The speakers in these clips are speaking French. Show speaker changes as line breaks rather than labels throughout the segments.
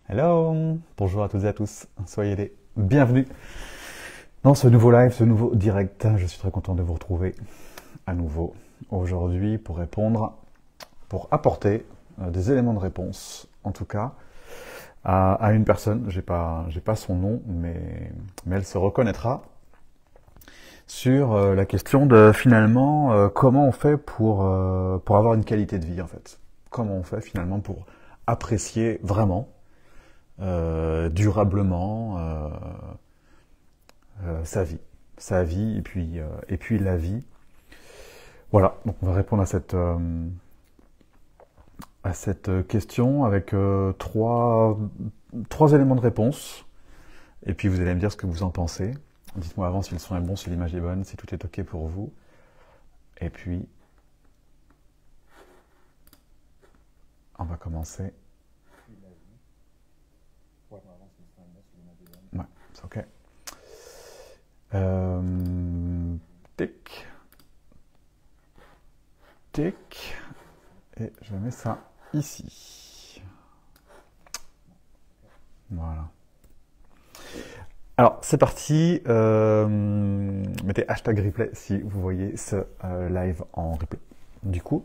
Hello, bonjour à toutes et à tous, soyez les bienvenus dans ce nouveau live, ce nouveau direct. Je suis très content de vous retrouver à nouveau aujourd'hui pour répondre, pour apporter des éléments de réponse, en tout cas, à une personne. J'ai pas son nom, mais elle se reconnaîtra sur la question de finalement comment on fait pour avoir une qualité de vie en fait. Comment on fait finalement pour apprécier vraiment durablement sa vie et puis la vie. Voilà, donc on va répondre à cette question avec trois éléments de réponse. Et puis vous allez me dire ce que vous en pensez. Dites-moi avant si le son est bon, si l'image est bonne, si tout est ok pour vous. Et puis, on va commencer. Ouais, c'est ok. Tic. Tic. Et je mets ça ici. Voilà. Alors, c'est parti. Mettez hashtag replay si vous voyez ce live en replay. Du coup,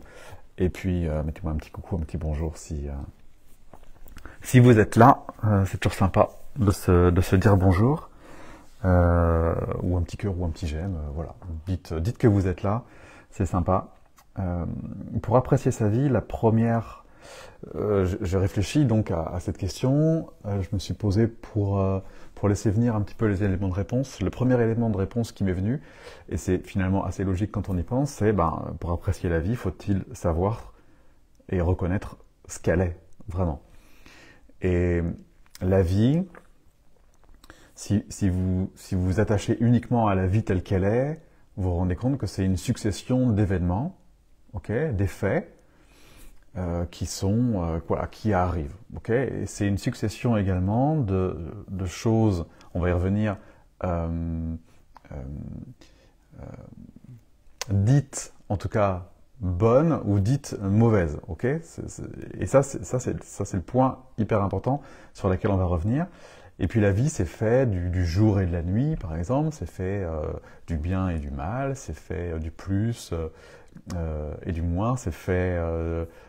et puis mettez-moi un petit coucou, un petit bonjour si vous êtes là. C'est toujours sympa de se dire bonjour. Ou un petit cœur ou un petit j'aime. Voilà. Dites que vous êtes là. C'est sympa. Pour apprécier sa vie, la première... je réfléchis donc à cette question. Je me suis posé pour laisser venir un petit peu les éléments de réponse. Le premier élément de réponse qui m'est venu, et c'est finalement assez logique quand on y pense, c'est pour apprécier la vie, faut-il savoir et reconnaître ce qu'elle est, vraiment. Et la vie, si vous vous attachez uniquement à la vie telle qu'elle est, vous vous rendez compte que c'est une succession d'événements, des faits, qui arrivent. Et c'est une succession également de choses, on va y revenir, dites en tout cas bonnes ou dites mauvaises. Et ça c'est le point hyper important sur lequel on va revenir. Et puis la vie, c'est fait du jour et de la nuit, par exemple, c'est fait du bien et du mal, c'est fait du plus et du moins, c'est fait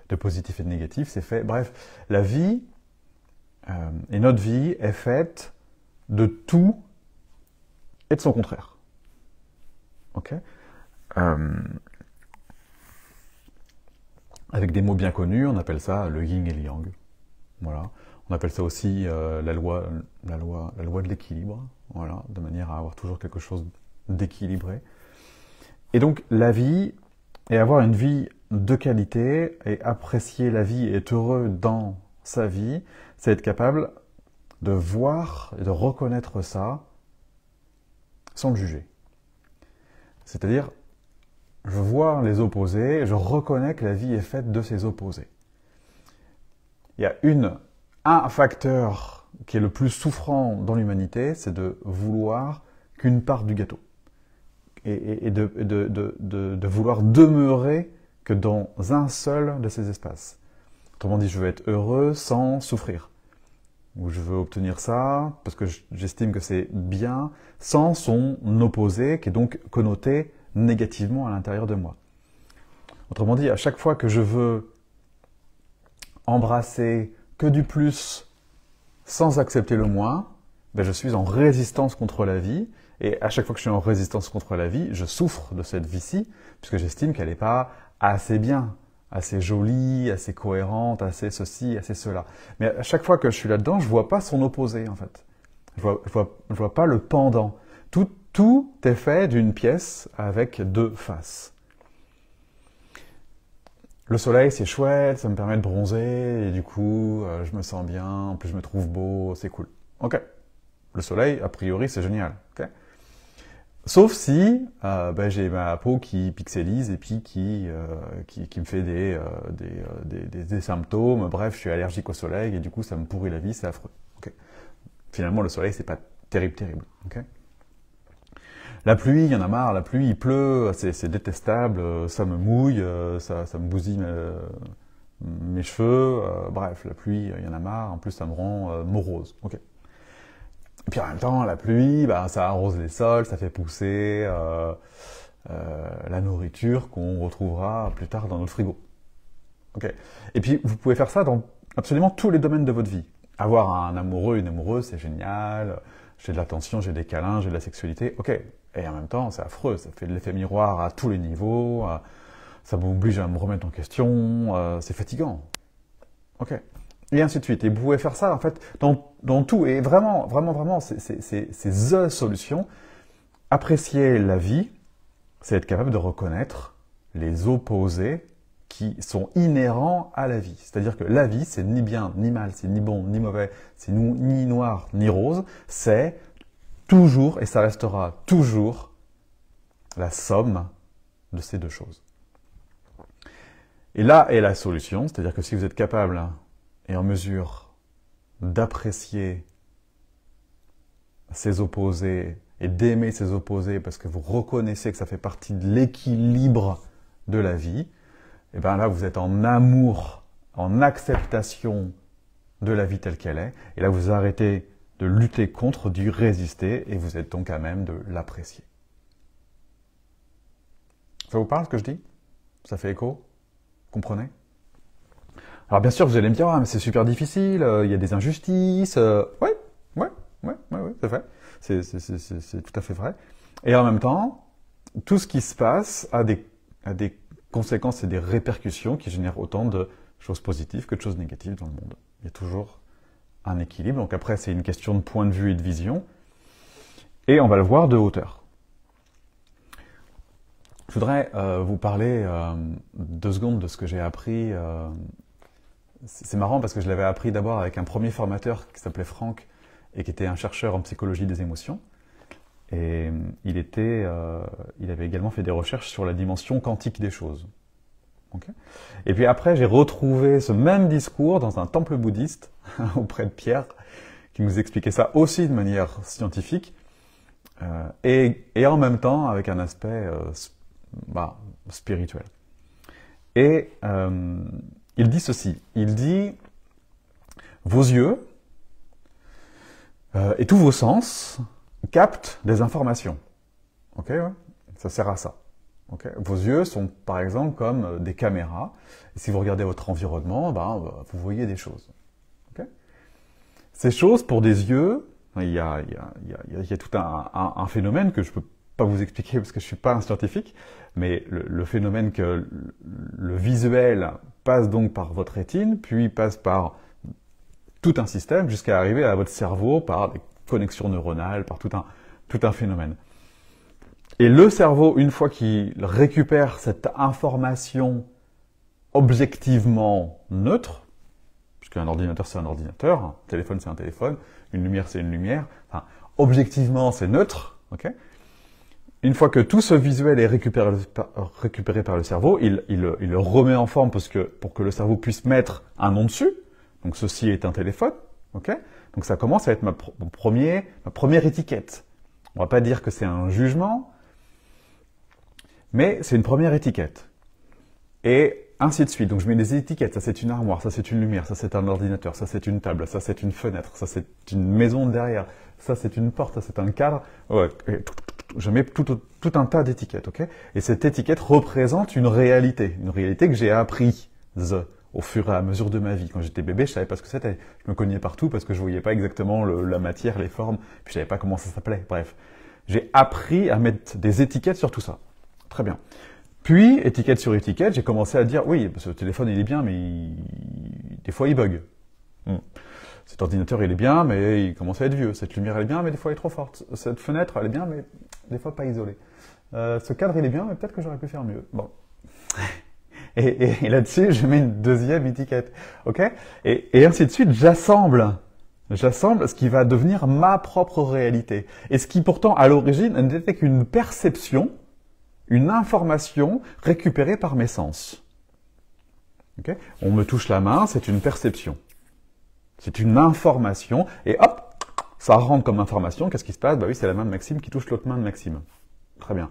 de positif et de négatif, c'est fait... Bref, la vie et notre vie est faite de tout et de son contraire. Avec des mots bien connus, on appelle ça le yin et le yang. Voilà. On appelle ça aussi la loi de l'équilibre, voilà, de manière à avoir toujours quelque chose d'équilibré. Et donc la vie, et avoir une vie de qualité, et apprécier la vie, et être heureux dans sa vie, c'est être capable de voir et de reconnaître ça sans le juger. C'est-à-dire, je vois les opposés, et je reconnais que la vie est faite de ces opposés. Il y a un facteur qui est le plus souffrant dans l'humanité, c'est de vouloir qu'une part du gâteau. Et de vouloir demeurer que dans un seul de ces espaces. Autrement dit, je veux être heureux sans souffrir. Ou je veux obtenir ça parce que j'estime que c'est bien, sans son opposé qui est donc connoté négativement à l'intérieur de moi. Autrement dit, à chaque fois que je veux embrasser que du plus sans accepter le moins, je suis en résistance contre la vie. Et à chaque fois que je suis en résistance contre la vie, je souffre de cette vie-ci, puisque j'estime qu'elle n'est pas assez bien, assez jolie, assez cohérente, assez ceci, assez cela. Mais à chaque fois que je suis là-dedans, je ne vois pas son opposé, en fait. Je vois pas le pendant. Tout est fait d'une pièce avec deux faces. Le soleil, c'est chouette, ça me permet de bronzer, et du coup, je me sens bien, en plus je me trouve beau, c'est cool. Ok. Le soleil, a priori, c'est génial. Sauf si j'ai ma peau qui pixelise et puis qui me fait des symptômes. Bref, je suis allergique au soleil et du coup, ça me pourrit la vie, c'est affreux. Finalement, le soleil, c'est pas terrible. La pluie, il y en a marre, la pluie, il pleut, c'est détestable, ça me mouille, ça me bousille mes cheveux, bref, la pluie, il y en a marre, en plus ça me rend morose. Ok. Et puis en même temps, la pluie, bah, ça arrose les sols, ça fait pousser la nourriture qu'on retrouvera plus tard dans notre frigo. Ok. Et puis vous pouvez faire ça dans absolument tous les domaines de votre vie. Avoir un amoureux, une amoureuse, c'est génial. J'ai de l'attention, j'ai des câlins, j'ai de la sexualité. Ok. Et en même temps, c'est affreux. Ça fait de l'effet miroir à tous les niveaux. Ça m'oblige à me remettre en question. C'est fatigant. Ok. Et ainsi de suite. Et vous pouvez faire ça, en fait, dans tout. Et vraiment, vraiment, vraiment, c'est the solution. Apprécier la vie, c'est être capable de reconnaître les opposés qui sont inhérents à la vie. C'est-à-dire que la vie, c'est ni bien, ni mal, c'est ni bon, ni mauvais, c'est ni noir, ni rose, c'est toujours, et ça restera toujours, la somme de ces deux choses. Et là est la solution, c'est-à-dire que si vous êtes capable et en mesure d'apprécier ces opposés et d'aimer ces opposés parce que vous reconnaissez que ça fait partie de l'équilibre de la vie, et bien là, vous êtes en amour, en acceptation de la vie telle qu'elle est. Et là, vous arrêtez de lutter contre, d'y résister, et vous êtes donc à même de l'apprécier. Ça vous parle ce que je dis? Ça fait écho? Vous comprenez? Alors bien sûr, vous allez me dire, ah, mais c'est super difficile, il y a des injustices. Ouais, c'est vrai. C'est tout à fait vrai. Et en même temps, tout ce qui se passe a des conséquences et des répercussions qui génèrent autant de choses positives que de choses négatives dans le monde. Il y a toujours un équilibre. Donc après, c'est une question de point de vue et de vision. Et on va le voir de hauteur. Je voudrais vous parler 2 secondes de ce que j'ai appris. C'est marrant parce que je l'avais appris d'abord avec un premier formateur qui s'appelait Franck et qui était un chercheur en psychologie des émotions. Et il avait également fait des recherches sur la dimension quantique des choses. Okay. Et puis après, j'ai retrouvé ce même discours dans un temple bouddhiste auprès de Pierre, qui nous expliquait ça aussi de manière scientifique, et en même temps avec un aspect spirituel. Et il dit ceci, il dit « Vos yeux et tous vos sens captent des informations. » Ok, ouais, ça sert à ça. Okay. Vos yeux sont par exemple comme des caméras. Et si vous regardez votre environnement, vous voyez des choses. Okay. Ces choses, pour des yeux, il y a tout un phénomène que je ne peux pas vous expliquer parce que je ne suis pas un scientifique, mais le phénomène que le visuel passe donc par votre rétine, puis passe par tout un système jusqu'à arriver à votre cerveau par des connexions neuronales, par tout un phénomène. Et le cerveau, une fois qu'il récupère cette information objectivement neutre, puisqu'un ordinateur c'est un ordinateur, un téléphone c'est un téléphone, une lumière c'est une lumière, enfin, objectivement c'est neutre, ok. Une fois que tout ce visuel est récupéré par le cerveau, il le remet en forme pour que le cerveau puisse mettre un nom dessus. Donc ceci est un téléphone, ok. Donc ça commence à être ma première étiquette. On va pas dire que c'est un jugement, mais c'est une première étiquette. Et ainsi de suite. Donc je mets des étiquettes. Ça c'est une armoire, ça c'est une lumière, ça c'est un ordinateur, ça c'est une table, ça c'est une fenêtre, ça c'est une maison derrière, ça c'est une porte, ça c'est un cadre. Ouais, je mets tout un tas d'étiquettes, ok. Et cette étiquette représente une réalité que j'ai apprise au fur et à mesure de ma vie. Quand j'étais bébé, je savais pas ce que c'était. Je me cognais partout parce que je voyais pas exactement la matière, les formes, puis je savais pas comment ça s'appelait. Bref, j'ai appris à mettre des étiquettes sur tout ça. Très bien. Puis, étiquette sur étiquette, j'ai commencé à dire, oui, ce téléphone il est bien, mais des fois il bug. Cet ordinateur il est bien, mais il commence à être vieux. Cette lumière elle est bien, mais des fois elle est trop forte. Cette fenêtre elle est bien, mais des fois pas isolée. Ce cadre il est bien, mais peut-être que j'aurais pu faire mieux. Bon. Et là-dessus, je mets une deuxième étiquette. Ok? Et ainsi de suite, j'assemble ce qui va devenir ma propre réalité. Et ce qui pourtant, à l'origine, n'était qu'une perception, une information récupérée par mes sens. Okay. On me touche la main, c'est une perception. C'est une information, et hop, ça rentre comme information. Qu'est-ce qui se passe? Bah oui, c'est la main de Maxime qui touche l'autre main de Maxime. Très bien.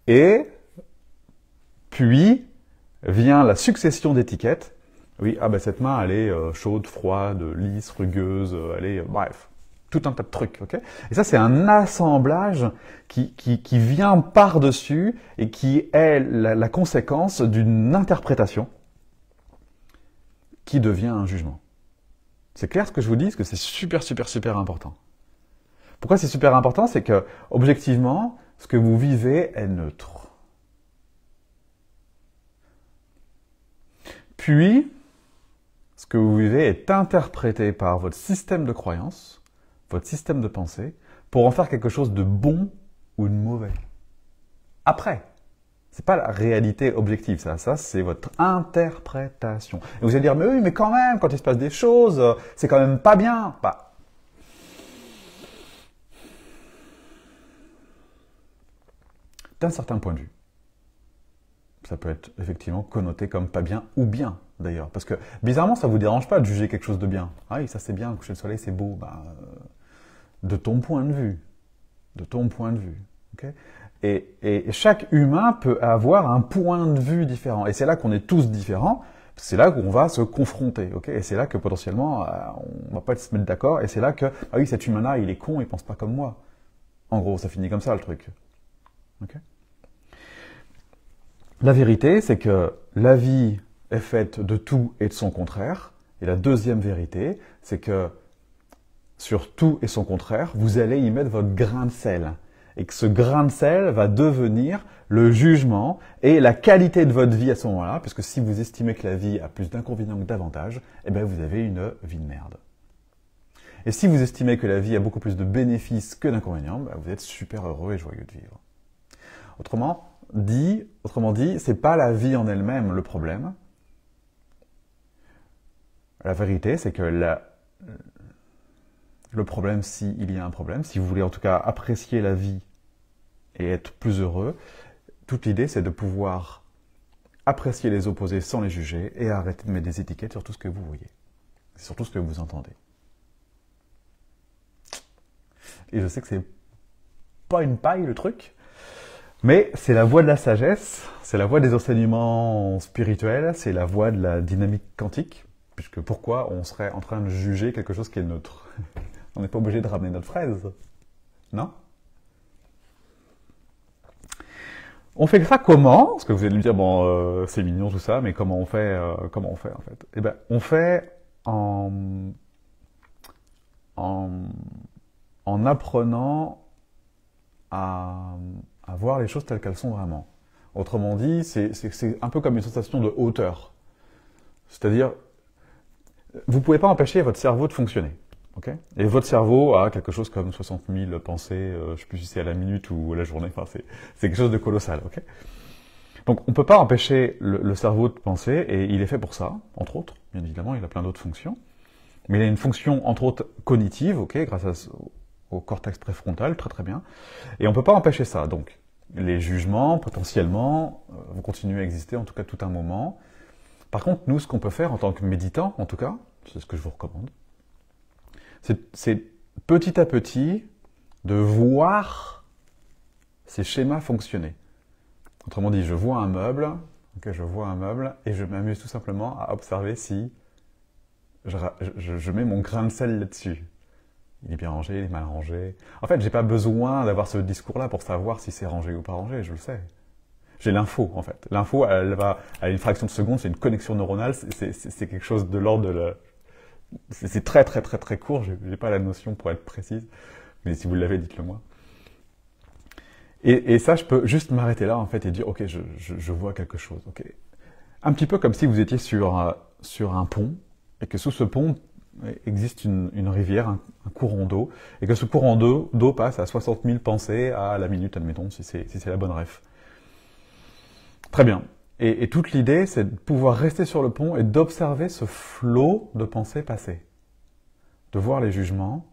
Et puis vient la succession d'étiquettes Oui, ah ben cette main, elle est chaude, froide, lisse, rugueuse, elle est... bref, tout un tas de trucs, ok? Et ça, c'est un assemblage qui vient par-dessus et qui est la conséquence d'une interprétation qui devient un jugement. C'est clair ce que je vous dis, parce que c'est super, super, super important. Pourquoi c'est super important? C'est que, objectivement, ce que vous vivez est neutre. Puis, ce que vous vivez est interprété par votre système de croyance, votre système de pensée, pour en faire quelque chose de bon ou de mauvais. Après, c'est pas la réalité objective, ça c'est votre interprétation. Et vous allez dire, mais oui, mais quand même, quand il se passe des choses, c'est quand même pas bien. Bah, d'un certain point de vue, ça peut être effectivement connoté comme pas bien ou bien, d'ailleurs. Parce que, bizarrement, ça vous dérange pas de juger quelque chose de bien. Ah oui, ça c'est bien, coucher le soleil, c'est beau. Bah, de ton point de vue. De ton point de vue. Okay, et chaque humain peut avoir un point de vue différent. Et c'est là qu'on est tous différents. C'est là qu'on va se confronter. Okay, et c'est là que potentiellement, on va pas se mettre d'accord. Et c'est là que, ah oui, cet humain-là, il est con, il pense pas comme moi. En gros, ça finit comme ça, le truc. Okay. La vérité, c'est que la vie est faite de tout et de son contraire. Et la deuxième vérité, c'est que sur tout et son contraire, vous allez y mettre votre grain de sel. Et que ce grain de sel va devenir le jugement et la qualité de votre vie à ce moment-là, puisque si vous estimez que la vie a plus d'inconvénients que d'avantages, eh bien vous avez une vie de merde. Et si vous estimez que la vie a beaucoup plus de bénéfices que d'inconvénients, ben vous êtes super heureux et joyeux de vivre. Autrement dit, c'est pas la vie en elle-même le problème. La vérité, c'est que le problème, s'il y a un problème, si vous voulez en tout cas apprécier la vie et être plus heureux, toute l'idée c'est de pouvoir apprécier les opposés sans les juger et arrêter de mettre des étiquettes sur tout ce que vous voyez, sur tout ce que vous entendez. Et je sais que c'est pas une paille le truc, mais c'est la voie de la sagesse, c'est la voie des enseignements spirituels, c'est la voie de la dynamique quantique, puisque pourquoi on serait en train de juger quelque chose qui est neutre? On n'est pas obligé de ramener notre fraise, non? On fait ça comment? Parce que vous allez me dire, bon, c'est mignon tout ça, mais comment on fait en fait? Eh ben, on fait en apprenant à voir les choses telles qu'elles sont vraiment. Autrement dit, c'est un peu comme une sensation de hauteur. C'est-à-dire, vous ne pouvez pas empêcher votre cerveau de fonctionner. Okay, et votre cerveau a quelque chose comme 60 000 pensées, je ne sais plus si c'est à la minute ou à la journée, enfin, c'est quelque chose de colossal. Okay, donc on ne peut pas empêcher le cerveau de penser, et il est fait pour ça, entre autres, bien évidemment, il a plein d'autres fonctions. Mais il a une fonction, entre autres, cognitive, okay, grâce au cortex préfrontal, très très bien. Et on ne peut pas empêcher ça. Donc les jugements, potentiellement, vont continuer à exister, en tout cas tout un moment. Par contre, nous, ce qu'on peut faire en tant que méditant, en tout cas, c'est ce que je vous recommande, c'est petit à petit de voir ces schémas fonctionner. Autrement dit, je vois un meuble, okay, et je m'amuse tout simplement à observer si je mets mon grain de sel là-dessus. Il est bien rangé, il est mal rangé. En fait, j'ai pas besoin d'avoir ce discours-là pour savoir si c'est rangé ou pas rangé, je le sais. J'ai l'info, en fait. L'info, elle va à une fraction de seconde, c'est une connexion neuronale, c'est quelque chose de l'ordre de la... C'est très très très très court, j'ai pas la notion pour être précise, mais si vous l'avez, dites-le moi. Et ça, je peux juste m'arrêter là, en fait, et dire, ok, je vois quelque chose. Okay. Un petit peu comme si vous étiez sur un pont, et que sous ce pont existe une rivière, un courant d'eau, et que ce courant d'eau passe à 60 000 pensées à la minute, admettons, si c'est la bonne ref. Très bien. Et toute l'idée, c'est de pouvoir rester sur le pont et d'observer ce flot de pensées passées. De voir les jugements,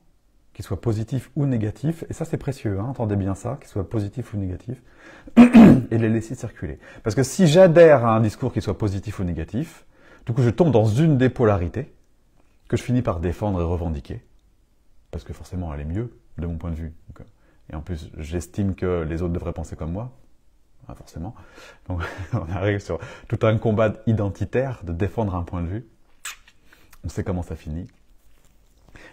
qu'ils soient positifs ou négatifs, et ça c'est précieux, hein, entendez bien ça, qu'ils soient positifs ou négatifs, et les laisser circuler. Parce que si j'adhère à un discours qui soit positif ou négatif, du coup je tombe dans une des polarités, que je finis par défendre et revendiquer, parce que forcément elle est mieux, de mon point de vue. Donc, et en plus, j'estime que les autres devraient penser comme moi, forcément. Donc on arrive sur tout un combat identitaire de défendre un point de vue. on sait comment ça finit.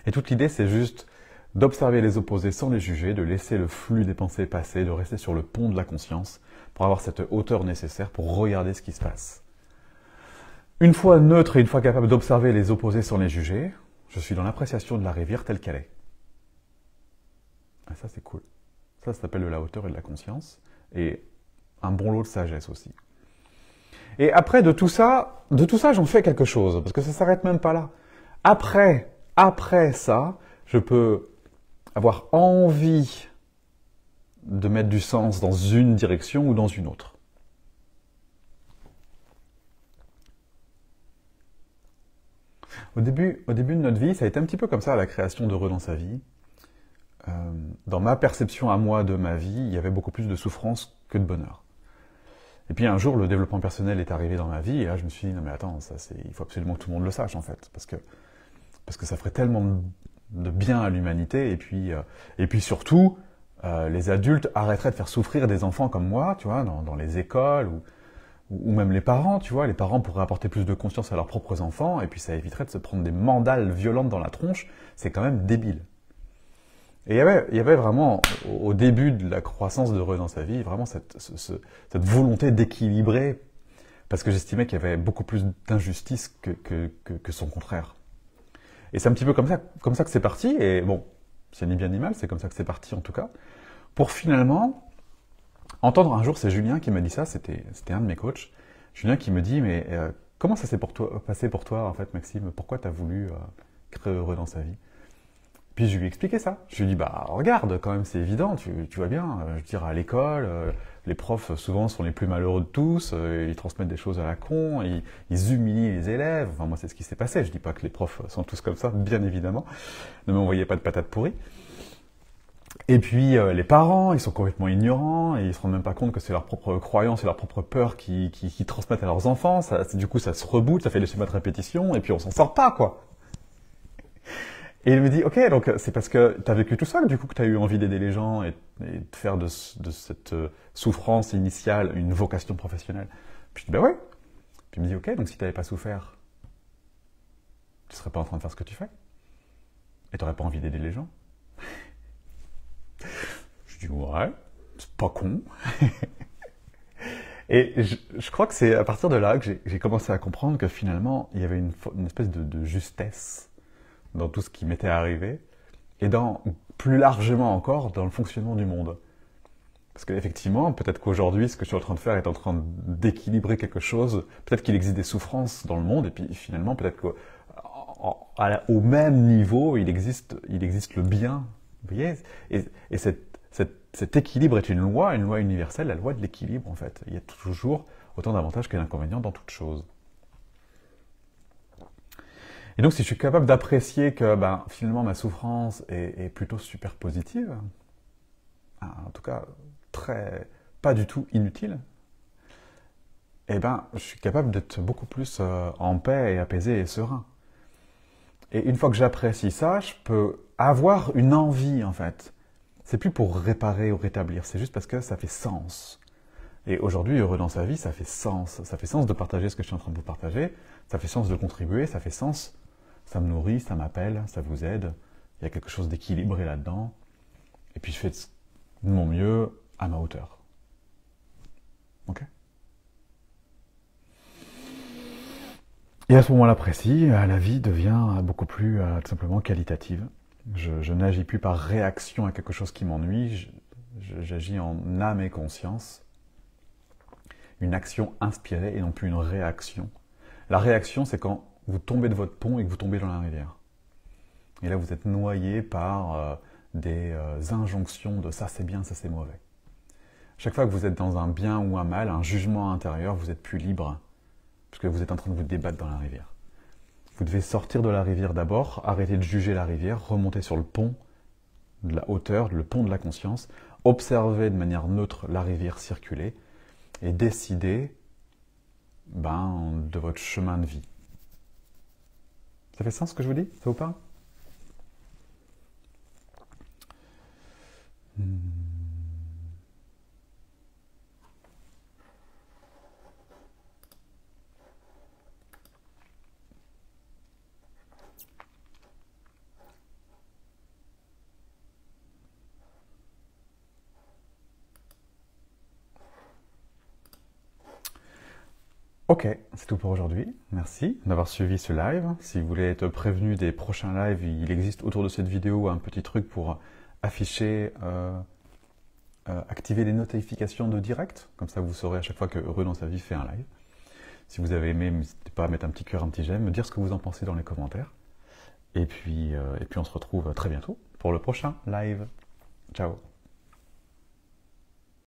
Et toute l'idée, c'est juste d'observer les opposés sans les juger, de laisser le flux des pensées passer, de rester sur le pont de la conscience pour avoir cette hauteur nécessaire pour regarder ce qui se passe. Une fois neutre et une fois capable d'observer les opposés sans les juger, je suis dans l'appréciation de la rivière telle qu'elle est. Et ça, c'est cool. Ça s'appelle de la hauteur et de la conscience. Et un bon lot de sagesse aussi. Et après, de tout ça, j'en fais quelque chose. Parce que ça ne s'arrête même pas là. Après ça, je peux avoir envie de mettre du sens dans une direction ou dans une autre. Au début de notre vie, ça a été un petit peu comme ça, la création d'Heureux dans sa vie. Dans ma perception à moi de ma vie, il y avait beaucoup plus de souffrance que de bonheur. Et puis un jour, le développement personnel est arrivé dans ma vie, et là je me suis dit, non mais attends, il faut absolument que tout le monde le sache en fait, parce que ça ferait tellement de bien à l'humanité, et puis surtout, les adultes arrêteraient de faire souffrir des enfants comme moi, tu vois, dans les écoles, ou même les parents, tu vois, les parents pourraient apporter plus de conscience à leurs propres enfants, et puis ça éviterait de se prendre des mandales violentes dans la tronche, c'est quand même débile. Et il y avait vraiment, au début de la croissance d'Heureux dans sa vie, vraiment cette volonté d'équilibrer, parce que j'estimais qu'il y avait beaucoup plus d'injustice que son contraire. Et c'est un petit peu comme ça que c'est parti, et bon, c'est ni bien ni mal, c'est comme ça que c'est parti en tout cas, pour finalement entendre un jour, c'est Julien qui m'a dit ça, c'était un de mes coachs, Julien qui me dit, mais comment ça s'est passé pour toi en fait Maxime, pourquoi tu as voulu créer Heureux dans sa vie? Puis je lui ai expliqué ça. Je lui ai dit, bah regarde, quand même c'est évident, tu vois bien, je veux dire à l'école, les profs souvent sont les plus malheureux de tous, ils transmettent des choses à la con, ils humilient les élèves, enfin moi c'est ce qui s'est passé, je dis pas que les profs sont tous comme ça, bien évidemment, ne m'envoyez pas de patates pourries. Et puis les parents, ils sont complètement ignorants, et ils se rendent même pas compte que c'est leur propre croyance et leur propre peur qui transmettent à leurs enfants, du coup ça se reboot, ça fait des schémas de répétition, et puis on s'en sort pas quoi. Et il me dit, ok, donc c'est parce que tu as vécu tout ça, du coup, que tu as eu envie d'aider les gens et de faire de cette souffrance initiale une vocation professionnelle. Puis je dis, ben ouais. Puis il me dit, ok, donc si tu n'avais pas souffert, tu serais pas en train de faire ce que tu fais. Et tu n'aurais pas envie d'aider les gens. Je dis, ouais, c'est pas con. Et je crois que c'est à partir de là que j'ai commencé à comprendre que finalement, il y avait une espèce de justesse dans tout ce qui m'était arrivé, et plus largement encore, dans le fonctionnement du monde. Parce qu'effectivement, peut-être qu'aujourd'hui, ce que je suis en train de faire est en train d'équilibrer quelque chose, peut-être qu'il existe des souffrances dans le monde, et puis finalement, peut-être qu'au même niveau, il existe le bien. Vous voyez, et cet équilibre est une loi universelle, la loi de l'équilibre en fait. Il y a toujours autant d'avantages que d'inconvénients dans toute chose. Et donc, si je suis capable d'apprécier que finalement ma souffrance est plutôt super positive, en tout cas pas du tout inutile, eh ben, je suis capable d'être beaucoup plus en paix et apaisé et serein. Et une fois que j'apprécie ça, je peux avoir une envie en fait. C'est plus pour réparer ou rétablir, c'est juste parce que ça fait sens. Et aujourd'hui, Heureux dans sa vie, ça fait sens. Ça fait sens de partager ce que je suis en train de vous partager, ça fait sens de contribuer, ça fait sens. Ça me nourrit, ça m'appelle, ça vous aide. Il y a quelque chose d'équilibré là-dedans. Et puis je fais de mon mieux à ma hauteur. Ok ? Et à ce moment-là précis, la vie devient beaucoup plus tout simplement qualitative. Je n'agis plus par réaction à quelque chose qui m'ennuie, j'agis en âme et conscience. Une action inspirée et non plus une réaction. La réaction, c'est quand vous tombez de votre pont et que vous tombez dans la rivière. Et là, vous êtes noyé par des injonctions de ça c'est bien, ça c'est mauvais. Chaque fois que vous êtes dans un bien ou un mal, un jugement intérieur, vous êtes plus libre, puisque vous êtes en train de vous débattre dans la rivière. Vous devez sortir de la rivière d'abord, arrêter de juger la rivière, remonter sur le pont de la hauteur, le pont de la conscience, observer de manière neutre la rivière circuler et décider de votre chemin de vie. Ça fait sens ce que je vous dis? Ça vous parle? Ok, c'est tout pour aujourd'hui. Merci d'avoir suivi ce live. Si vous voulez être prévenu des prochains lives, il existe autour de cette vidéo un petit truc pour afficher, activer les notifications de direct. Comme ça, vous saurez à chaque fois que Heureux dans sa vie fait un live. Si vous avez aimé, n'hésitez pas à mettre un petit cœur, un petit j'aime, me dire ce que vous en pensez dans les commentaires. Et puis on se retrouve très bientôt pour le prochain live. Ciao.